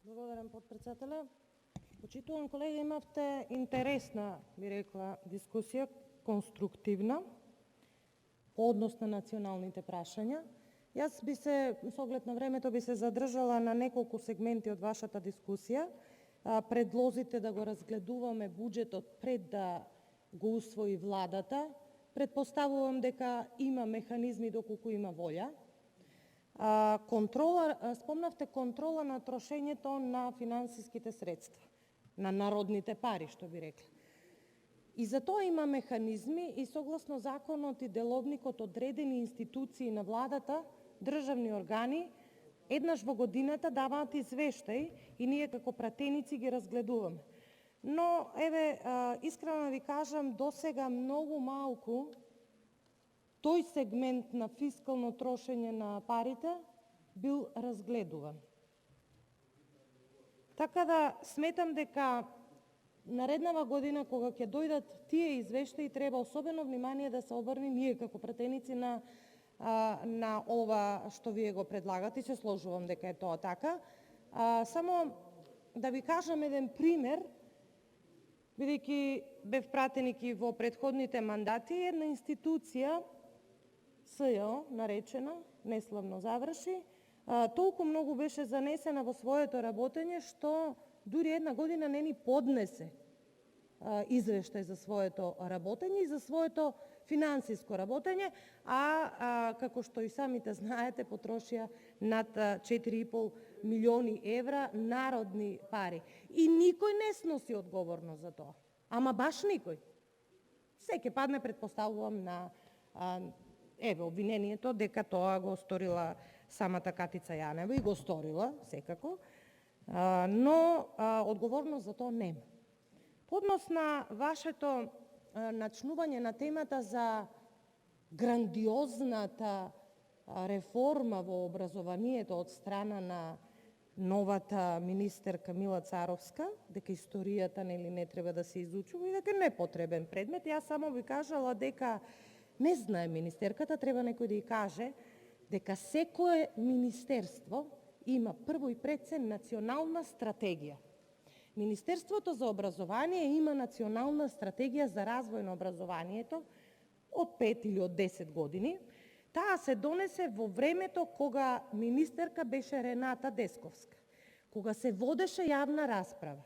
Благодарам, подпредседателе. Почитуван колега, имавте интересна, би рекла, дискусија, конструктивна, по однос на националните прашања. Јас би се, со оглед на времето, би се задржала на неколку сегменти од вашата дискусија. Предлозите да го разгледуваме буџетот пред да го усвои владата. Предпоставувам дека има механизми доколку има волја. Спомнавте контрола на трошењето на финансиските средства, на народните пари, што би рекли. И за тоа има механизми и согласно законот и деловникот одредени институции на владата, државни органи, еднаш во годината даваат извештај и ние како пратеници ги разгледуваме. Но, искрено ви кажам, досега многу малку тој сегмент на фискално трошење на парите бил разгледуван. Така да сметам дека нареднава година, кога ќе дојдат тие извештаи, треба особено внимание да се обрне ние како пратеници на ова што вие го предлагате. Се сложувам дека е тоа така. Само да ви кажам еден пример, бидејќи бев пратеник и во претходните мандати, една институција СЈО, наречена, неславно заврши, толку многу беше занесена во своето работење, што дури една година не ни поднесе извештај за своето работење и за своето финансиско работење, како што и самите знаете, потрошија над 4,5 милиони евра народни пари. И никој не сноси одговорност за тоа. Ама баш никој. Се ќе падне, предпоставувам, на обвинението дека тоа го сторила самата Катица Јанева и го сторила, секако, но одговорност за тоа нема. По однос на вашето начнување на темата за грандиозната реформа во образованието од страна на новата министерка Мила Царовска, дека историјата не треба да се изучува и дека не е потребен предмет, јас само би кажала дека не знае министерката, треба некој да ја каже дека секое министерство има прво и пред се национална стратегија. Министерството за образование има национална стратегија за развој на образованието од 5 или од 10 години. Таа се донесе во времето кога министерка беше Рената Десковска, кога се водеше јавна расправа.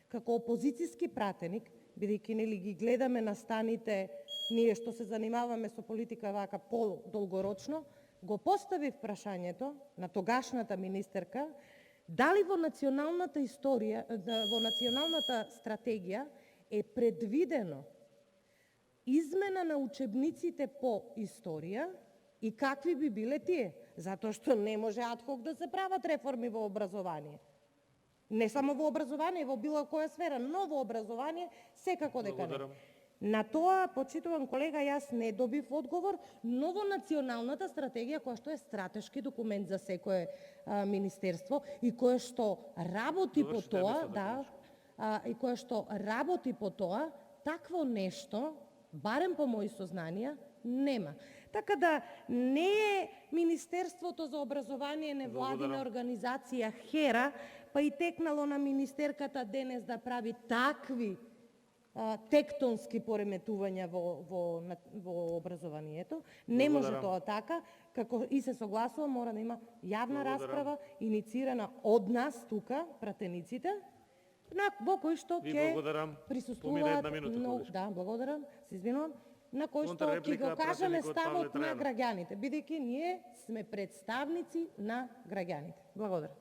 Како опозицијски пратеник, бидејќи ги гледаме на станите, ние што се занимаваме со политика вака подолгорочно, го поставив прашањето на тогашната министерка дали во националната стратегија е предвидено измена на учебниците по историја и какви би биле тие, затоа што не може адхок да се прават реформи во образование. Не само во образование, во било која сфера, но во образование секако дека не. На тоа, почитуван колега, јас не добив одговор, но во националната стратегија, која што е стратешки документ за секое министерство и која што работи по тоа, такво нешто, барем по мои сознанија, нема. Така да не е Министерството за образование невладина организација ХЕРА, па и текнало на министерката денес да прави такви тектонски пореметувања во образованието. Не може тоа така, како и се согласува, мора да има јавна расправа, иницирана од нас тука, пратениците, во кој што ќе присуствуваат, благодарам, се извинувам, на кој што ќе го кажеме ставот на граѓаните, бидејќи ние сме представници на граѓаните. Благодарам.